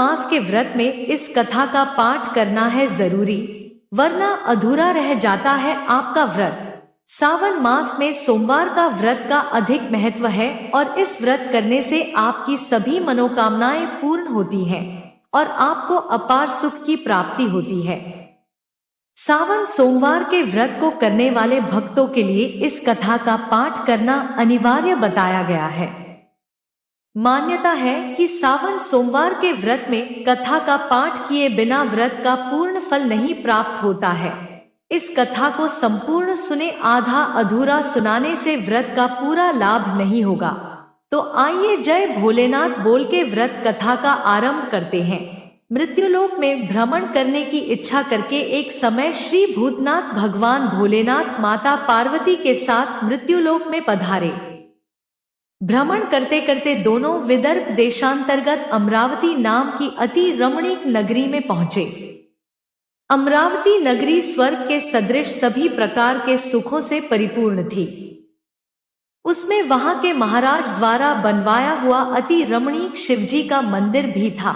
मास के व्रत में इस कथा का पाठ करना है जरूरी, वरना अधूरा रह जाता है आपका व्रत। सावन मास में सोमवार का व्रत का अधिक महत्व है और इस व्रत करने से आपकी सभी मनोकामनाएं पूर्ण होती हैं और आपको अपार सुख की प्राप्ति होती है। सावन सोमवार के व्रत को करने वाले भक्तों के लिए इस कथा का पाठ करना अनिवार्य बताया गया है। मान्यता है कि सावन सोमवार के व्रत में कथा का पाठ किए बिना व्रत का पूर्ण फल नहीं प्राप्त होता है। इस कथा को संपूर्ण सुने, आधा अधूरा सुनाने से व्रत का पूरा लाभ नहीं होगा। तो आइए जय भोलेनाथ बोल के व्रत कथा का आरंभ करते हैं। मृत्युलोक में भ्रमण करने की इच्छा करके एक समय श्री भूतनाथ भगवान भोलेनाथ माता पार्वती के साथ मृत्युलोक में पधारे। भ्रमण करते करते दोनों विदर्भ देशांतर्गत अमरावती नाम की अति रमणीक नगरी में पहुंचे। अमरावती नगरी स्वर्ग के सदृश सभी प्रकार के सुखों से परिपूर्ण थी। उसमें वहां के महाराज द्वारा बनवाया हुआ अति रमणीक शिवजी का मंदिर भी था।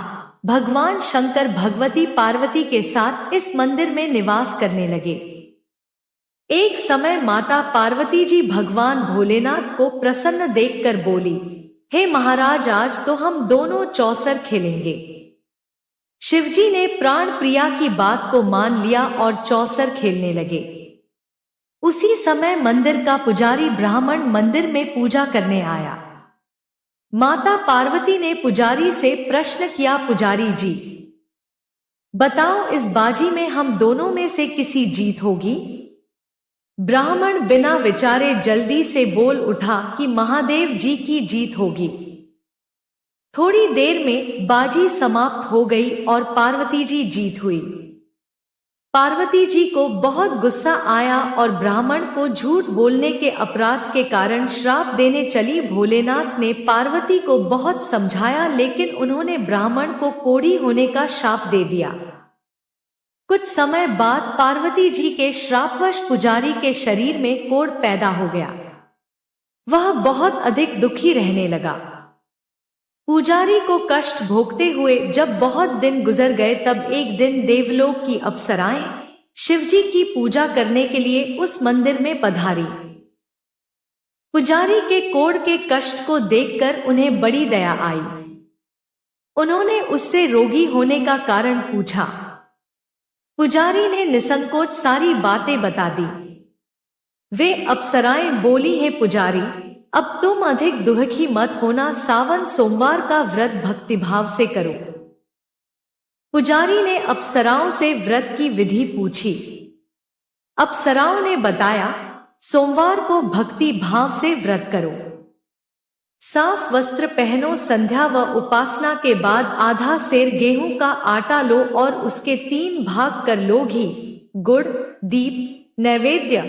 भगवान शंकर भगवती पार्वती के साथ इस मंदिर में निवास करने लगे। एक समय माता पार्वती जी भगवान भोलेनाथ को प्रसन्न देखकर बोली, हे महाराज, आज तो हम दोनों चौसर खेलेंगे। शिवजी ने प्राण प्रिया की बात को मान लिया और चौसर खेलने लगे। उसी समय मंदिर का पुजारी ब्राह्मण मंदिर में पूजा करने आया। माता पार्वती ने पुजारी से प्रश्न किया, पुजारी जी बताओ, इस बाजी में हम दोनों में से किसी जीत होगी? ब्राह्मण बिना विचारे जल्दी से बोल उठा कि महादेव जी की जीत होगी। थोड़ी देर में बाजी समाप्त हो गई और पार्वती जी जीत हुई। पार्वती जी को बहुत गुस्सा आया और ब्राह्मण को झूठ बोलने के अपराध के कारण श्राप देने चली। भोलेनाथ ने पार्वती को बहुत समझाया, लेकिन उन्होंने ब्राह्मण को कोढ़ी होने का शाप दे दिया। कुछ समय बाद पार्वती जी के श्रापवश पुजारी के शरीर में कोढ़ पैदा हो गया। वह बहुत अधिक दुखी रहने लगा। पुजारी को कष्ट भोगते हुए जब बहुत दिन गुजर गए, तब एक दिन देवलोक की अप्सराएं शिवजी की पूजा करने के लिए उस मंदिर में पधारी। पुजारी के कोढ़ के कष्ट को देखकर उन्हें बड़ी दया आई। उन्होंने उससे रोगी होने का कारण पूछा। पुजारी ने निसंकोच सारी बातें बता दी। वे अप्सराएं बोली, हे पुजारी, अब तुम अधिक दुखी मत होना, सावन सोमवार का व्रत भक्तिभाव से करो। पुजारी ने अप्सराओं से व्रत की विधि पूछी। अप्सराओं ने बताया, सोमवार को भक्ति भाव से व्रत करो। साफ वस्त्र पहनो, संध्या व उपासना के बाद आधा सेर गेहूं का आटा लो और उसके 3 भाग कर लो। घी, गुड़, दीप, नैवेद्य,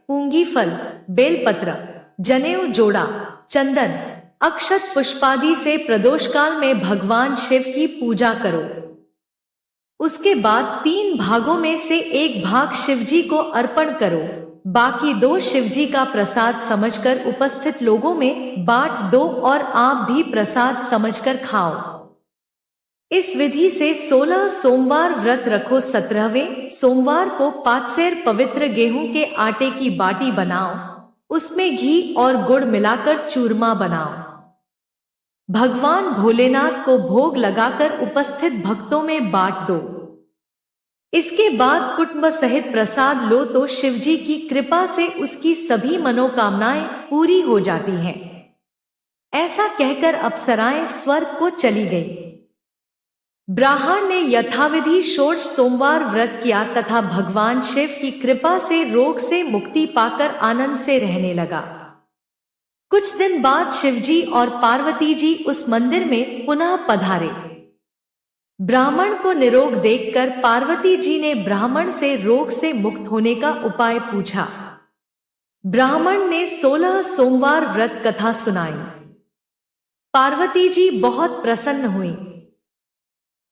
पूंगी फल, बेलपत्र, जनेऊ जोड़ा, चंदन, अक्षत पुष्पादि से प्रदोष काल में भगवान शिव की पूजा करो। उसके बाद 3 भागों में से 1 भाग शिवजी को अर्पण करो। बाकी 2 शिवजी का प्रसाद समझकर उपस्थित लोगों में बांट दो और आप भी प्रसाद समझकर खाओ। इस विधि से 16 सोमवार व्रत रखो। 17वें सोमवार को 5 सेर पवित्र गेहूं के आटे की बाटी बनाओ, उसमें घी और गुड़ मिलाकर चूरमा बनाओ। भगवान भोलेनाथ को भोग लगाकर उपस्थित भक्तों में बांट दो। इसके बाद कुटुंब सहित प्रसाद लो तो शिवजी की कृपा से उसकी सभी मनोकामनाएं पूरी हो जाती हैं। ऐसा कहकर अप्सराएं स्वर्ग को चली गई। ब्राह्मण ने यथाविधि षोडश सोमवार व्रत किया तथा भगवान शिव की कृपा से रोग से मुक्ति पाकर आनंद से रहने लगा। कुछ दिन बाद शिवजी और पार्वती जी उस मंदिर में पुनः पधारे। ब्राह्मण को निरोग देखकर पार्वती जी ने ब्राह्मण से रोग से मुक्त होने का उपाय पूछा। ब्राह्मण ने 16 सोमवार व्रत कथा सुनाई। पार्वती जी बहुत प्रसन्न हुई।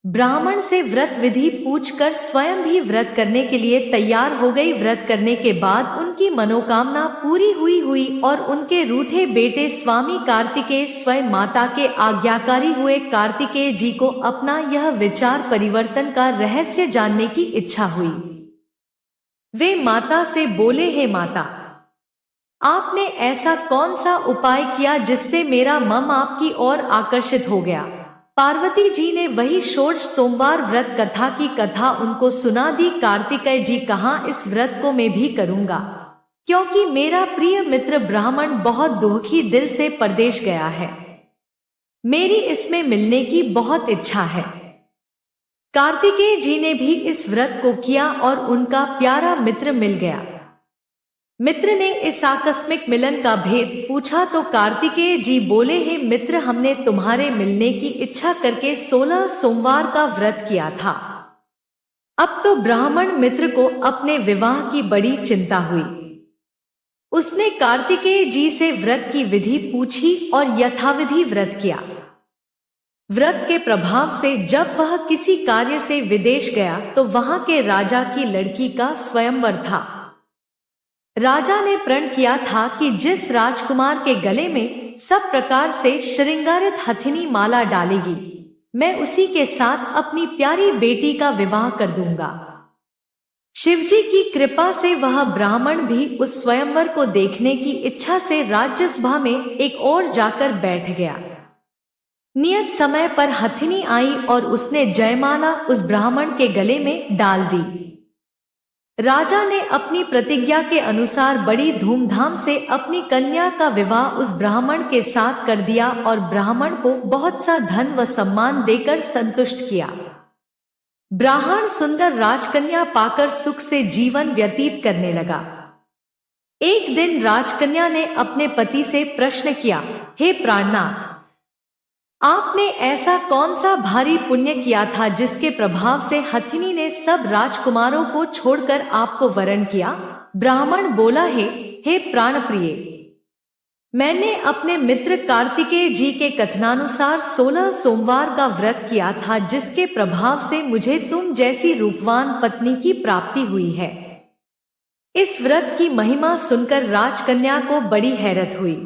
ब्राह्मण से व्रत विधि पूछकर स्वयं भी व्रत करने के लिए तैयार हो गई। व्रत करने के बाद उनकी मनोकामना पूरी हुई और उनके रूठे बेटे स्वामी कार्तिकेय स्वयं माता के आज्ञाकारी हुए। कार्तिकेय जी को अपना यह विचार परिवर्तन का रहस्य जानने की इच्छा हुई। वे माता से बोले, हे माता, आपने ऐसा कौन सा उपाय किया जिससे मेरा मन आपकी ओर आकर्षित हो गया। पार्वती जी ने वही षोडश सोमवार व्रत कथा की कथा उनको सुना दी। कार्तिकेय जी कहा, इस व्रत को मैं भी करूंगा, क्योंकि मेरा प्रिय मित्र ब्राह्मण बहुत दुखी दिल से परदेश गया है। मेरी इसमें मिलने की बहुत इच्छा है। कार्तिकेय जी ने भी इस व्रत को किया और उनका प्यारा मित्र मिल गया। मित्र ने इस आकस्मिक मिलन का भेद पूछा तो कार्तिकेय जी बोले, हे मित्र, हमने तुम्हारे मिलने की इच्छा करके 16 सोमवार का व्रत किया था। अब तो ब्राह्मण मित्र को अपने विवाह की बड़ी चिंता हुई। उसने कार्तिकेय जी से व्रत की विधि पूछी और यथाविधि व्रत किया। व्रत के प्रभाव से जब वह किसी कार्य से विदेश गया तो वहां के राजा की लड़की का स्वयंवर था। राजा ने प्रण किया था कि जिस राजकुमार के गले में सब प्रकार से श्रृंगारित हथिनी माला डालेगी, मैं उसी के साथ अपनी प्यारी बेटी का विवाह कर दूंगा। शिवजी की कृपा से वह ब्राह्मण भी उस स्वयंवर को देखने की इच्छा से राज्यसभा में एक ओर जाकर बैठ गया। नियत समय पर हथिनी आई और उसने जयमाला उस ब्राह्मण के गले में डाल दी। राजा ने अपनी प्रतिज्ञा के अनुसार बड़ी धूमधाम से अपनी कन्या का विवाह उस ब्राह्मण के साथ कर दिया और ब्राह्मण को बहुत सा धन व सम्मान देकर संतुष्ट किया। ब्राह्मण सुंदर राजकन्या पाकर सुख से जीवन व्यतीत करने लगा। एक दिन राजकन्या ने अपने पति से प्रश्न किया, हे प्राणनाथ, आपने ऐसा कौन सा भारी पुण्य किया था जिसके प्रभाव से हथिनी ने सब राजकुमारों को छोड़कर आपको वरण किया। ब्राह्मण बोला, हे प्राण प्रिय, मैंने अपने मित्र कार्तिकेय जी के कथनानुसार 16 सोमवार का व्रत किया था, जिसके प्रभाव से मुझे तुम जैसी रूपवान पत्नी की प्राप्ति हुई है। इस व्रत की महिमा सुनकर राजकन्या को बड़ी हैरत हुई।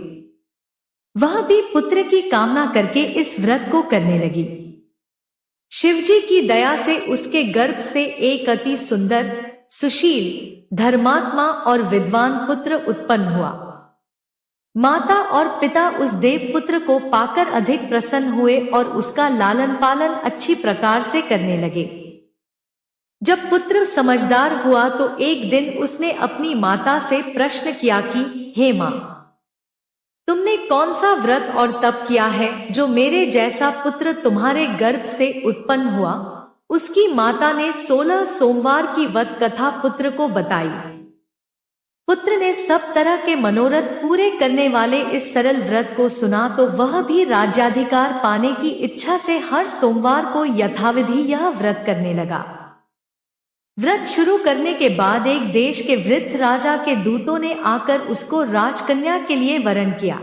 वह भी पुत्र की कामना करके इस व्रत को करने लगी। शिवजी की दया से उसके गर्भ से एक अति सुंदर, सुशील, धर्मात्मा और विद्वान पुत्र उत्पन्न हुआ। माता और पिता उस देवपुत्र को पाकर अधिक प्रसन्न हुए और उसका लालन पालन अच्छी प्रकार से करने लगे। जब पुत्र समझदार हुआ तो एक दिन उसने अपनी माता से प्रश्न किया कि, हे माँ, तुमने कौन सा व्रत और तप किया है जो मेरे जैसा पुत्र तुम्हारे गर्भ से उत्पन्न हुआ। उसकी माता ने 16 सोमवार की व्रत कथा पुत्र को बताई। पुत्र ने सब तरह के मनोरथ पूरे करने वाले इस सरल व्रत को सुना तो वह भी राज्याधिकार पाने की इच्छा से हर सोमवार को यथाविधि यह व्रत करने लगा। व्रत शुरू करने के बाद एक देश के वृद्ध राजा के दूतों ने आकर उसको राजकन्या के लिए वरण किया।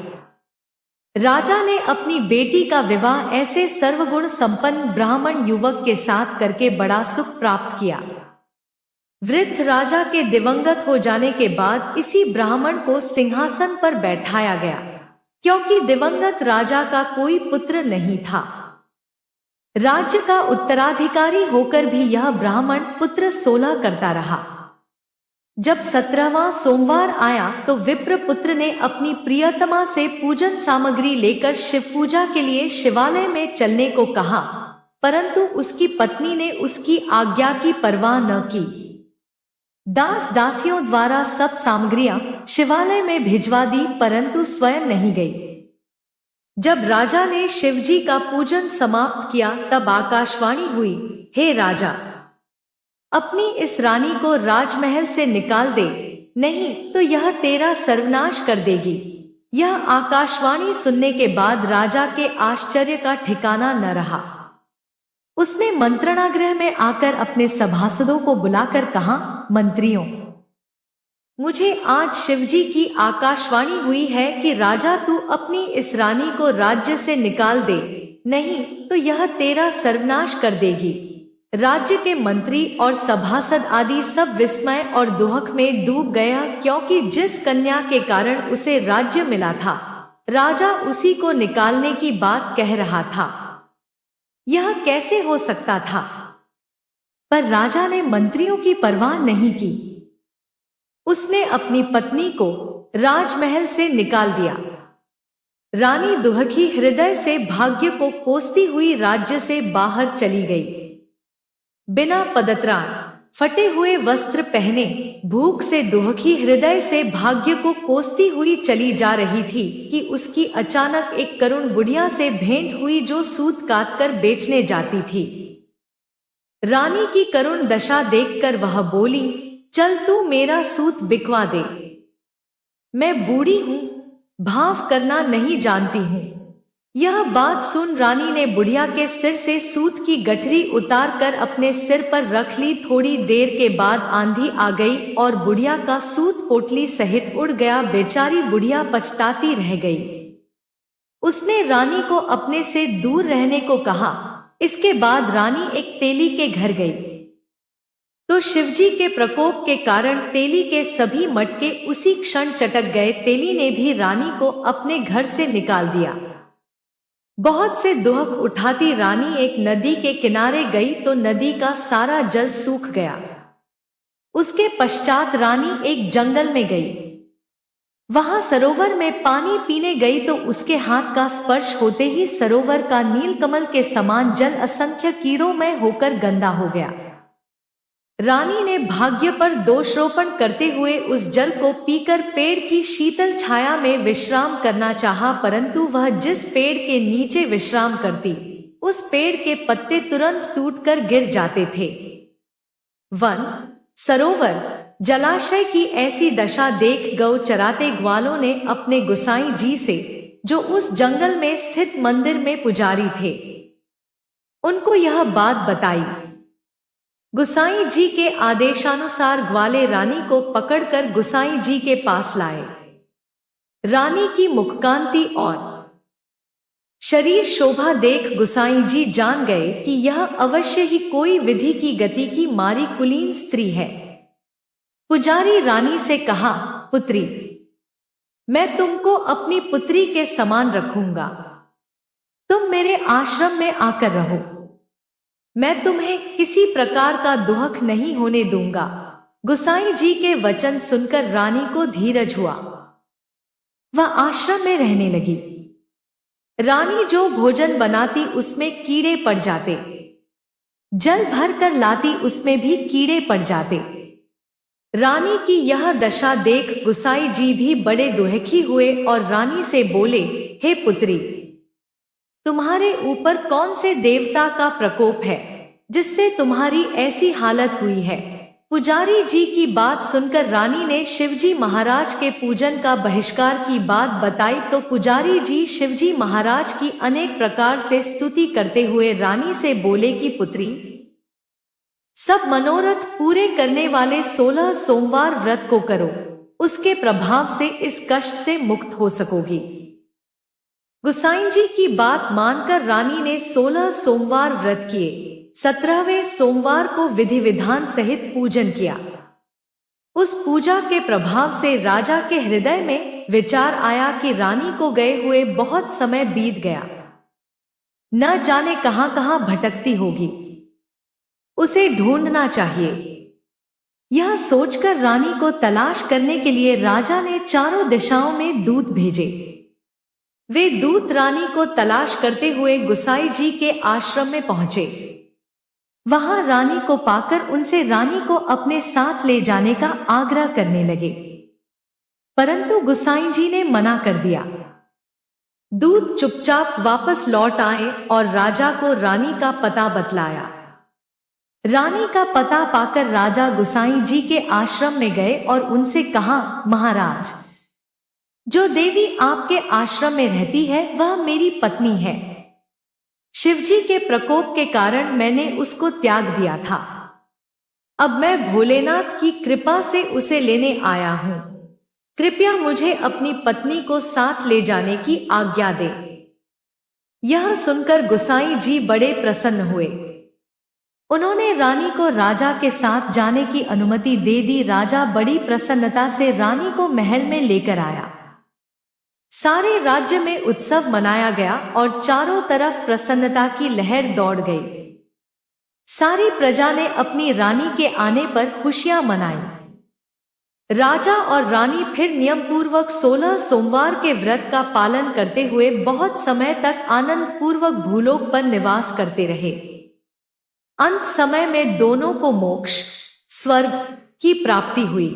राजा ने अपनी बेटी का विवाह ऐसे सर्वगुण संपन्न ब्राह्मण युवक के साथ करके बड़ा सुख प्राप्त किया। वृद्ध राजा के दिवंगत हो जाने के बाद इसी ब्राह्मण को सिंहासन पर बैठाया गया, क्योंकि दिवंगत राजा का कोई पुत्र नहीं था। राज्य का उत्तराधिकारी होकर भी यह ब्राह्मण पुत्र 16 करता रहा। जब 17वां सोमवार आया तो विप्र पुत्र ने अपनी प्रियतमा से पूजन सामग्री लेकर शिव पूजा के लिए शिवालय में चलने को कहा, परंतु उसकी पत्नी ने उसकी आज्ञा की परवाह न की। दास दासियों द्वारा सब सामग्रियां शिवालय में भिजवा दी, परंतु स्वयं नहीं गई। जब राजा ने शिवजी का पूजन समाप्त किया तब आकाशवाणी हुई, हे राजा, अपनी इस रानी को राजमहल से निकाल दे, नहीं तो यह तेरा सर्वनाश कर देगी। यह आकाशवाणी सुनने के बाद राजा के आश्चर्य का ठिकाना न रहा। उसने मंत्रणागृह में आकर अपने सभासदों को बुलाकर कहा, मंत्रियों, मुझे आज शिवजी की आकाशवाणी हुई है कि राजा तू अपनी इस रानी को राज्य से निकाल दे, नहीं तो यह तेरा सर्वनाश कर देगी। राज्य के मंत्री और सभासद आदि सब विस्मय और दुहक में डूब गया, क्योंकि जिस कन्या के कारण उसे राज्य मिला था, राजा उसी को निकालने की बात कह रहा था। यह कैसे हो सकता था? पर राजा ने मंत्रियों की परवाह नहीं की। उसने अपनी पत्नी को राजमहल से निकाल दिया। रानी दुहकी हृदय से भाग्य को कोसती हुई राज्य से बाहर चली गई। बिना पदत्राण, फटे हुए वस्त्र पहने, भूख से दुहकी हृदय से भाग्य को कोसती हुई चली जा रही थी कि उसकी अचानक एक करुण बुढ़िया से भेंट हुई, जो सूत काट कर बेचने जाती थी। रानी की करुण दशा देखकर वह बोली, चल तू मेरा सूत बिकवा दे। मैं बूढ़ी हूं, भाव करना नहीं जानती हूं। यह बात सुन रानी ने बुढ़िया के सिर से सूत की गठरी उतार कर अपने सिर पर रख ली। थोड़ी देर के बाद आंधी आ गई और बुढ़िया का सूत पोटली सहित उड़ गया। बेचारी बुढ़िया पछताती रह गई। उसने रानी को अपने से दूर रहने को कहा। इसके बाद रानी एक तेली के घर गई, तो शिवजी के प्रकोप के कारण तेली के सभी मटके उसी क्षण चटक गए। तेली ने भी रानी को अपने घर से निकाल दिया। बहुत से दुहक उठाती रानी एक नदी के किनारे गई तो नदी का सारा जल सूख गया। उसके पश्चात रानी एक जंगल में गई। वहां सरोवर में पानी पीने गई तो उसके हाथ का स्पर्श होते ही सरोवर का नीलकमल के समान जल असंख्य कीड़ों में होकर गंदा हो गया। रानी ने भाग्य पर दोषारोपण करते हुए उस जल को पीकर पेड़ की शीतल छाया में विश्राम करना चाहा, परंतु वह जिस पेड़ के नीचे विश्राम करती, उस पेड़ के पत्ते तुरंत टूटकर गिर जाते थे। वन, सरोवर, जलाशय की ऐसी दशा देख गौ चराते ग्वालों ने अपने गुसाई जी से, जो उस जंगल में स्थित मंदिर में पुजारी थे, उनको यह बात बताई। गुसाई जी के आदेशानुसार ग्वाले रानी को पकड़कर गुसाई जी के पास लाए। रानी की मुखकांति और शरीर शोभा देख गुसाई जी जान गए कि यह अवश्य ही कोई विधि की गति की मारी कुलीन स्त्री है। पुजारी रानी से कहा, पुत्री, मैं तुमको अपनी पुत्री के समान रखूंगा। तुम मेरे आश्रम में आकर रहो। मैं तुम्हें किसी प्रकार का दुहक नहीं होने दूंगा। गुसाई जी के वचन सुनकर रानी को धीरज हुआ। वह आश्रम में रहने लगी। रानी जो भोजन बनाती उसमें कीड़े पड़ जाते, जल भर कर लाती उसमें भी कीड़े पड़ जाते। रानी की यह दशा देख गुसाई जी भी बड़े दुखी हुए और रानी से बोले, हे पुत्री, तुम्हारे ऊपर कौन से देवता का प्रकोप है जिससे तुम्हारी ऐसी हालत हुई है? पुजारी जी की बात सुनकर रानी ने शिवजी महाराज के पूजन का बहिष्कार की बात बताई तो पुजारी जी शिवजी महाराज की अनेक प्रकार से स्तुति करते हुए रानी से बोले कि पुत्री, सब मनोरथ पूरे करने वाले 16 सोमवार व्रत को करो, उसके प्रभाव से इस कष्ट से मुक्त हो सकोगी। गुसाई जी की बात मानकर रानी ने 16 सोमवार व्रत किए। 17वें सोमवार को विधि विधान सहित पूजन किया। उस पूजा के प्रभाव से राजा के हृदय में विचार आया कि रानी को गए हुए बहुत समय बीत गया, न जाने कहां कहां भटकती होगी, उसे ढूंढना चाहिए। यह सोचकर रानी को तलाश करने के लिए राजा ने चारों दिशाओं में दूत भेजे। वे दूत रानी को तलाश करते हुए गुसाई जी के आश्रम में पहुंचे। वहां रानी को पाकर उनसे रानी को अपने साथ ले जाने का आग्रह करने लगे, परंतु गुसाई जी ने मना कर दिया। दूत चुपचाप वापस लौट आए और राजा को रानी का पता बतलाया। रानी का पता पाकर राजा गुसाई जी के आश्रम में गए और उनसे कहा, महाराज, जो देवी आपके आश्रम में रहती है वह मेरी पत्नी है। शिवजी के प्रकोप के कारण मैंने उसको त्याग दिया था। अब मैं भोलेनाथ की कृपा से उसे लेने आया हूँ। कृपया मुझे अपनी पत्नी को साथ ले जाने की आज्ञा दे। यह सुनकर गोसाई जी बड़े प्रसन्न हुए। उन्होंने रानी को राजा के साथ जाने की अनुमति दे दी। राजा बड़ी प्रसन्नता से रानी को महल में लेकर आया। सारे राज्य में उत्सव मनाया गया और चारों तरफ प्रसन्नता की लहर दौड़ गई। सारी प्रजा ने अपनी रानी के आने पर खुशियां मनाई। राजा और रानी फिर नियम पूर्वक 16 सोमवार के व्रत का पालन करते हुए बहुत समय तक आनंद पूर्वक भूलोक पर निवास करते रहे। अंत समय में दोनों को मोक्ष, स्वर्ग की प्राप्ति हुई।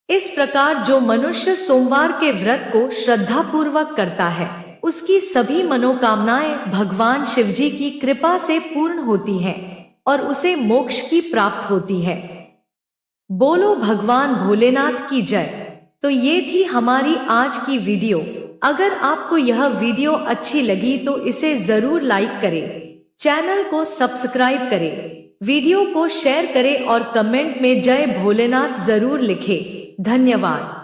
इस प्रकार जो मनुष्य सोमवार के व्रत को श्रद्धा पूर्वक करता है, उसकी सभी मनोकामनाएं भगवान शिवजी की कृपा से पूर्ण होती हैं और उसे मोक्ष की प्राप्त होती है। बोलो भगवान भोलेनाथ की जय। तो ये थी हमारी आज की वीडियो। अगर आपको यह वीडियो अच्छी लगी तो इसे जरूर लाइक करें, चैनल को सब्सक्राइब करें, वीडियो को शेयर करें और कमेंट में जय भोलेनाथ जरूर लिखें। धन्यवाद।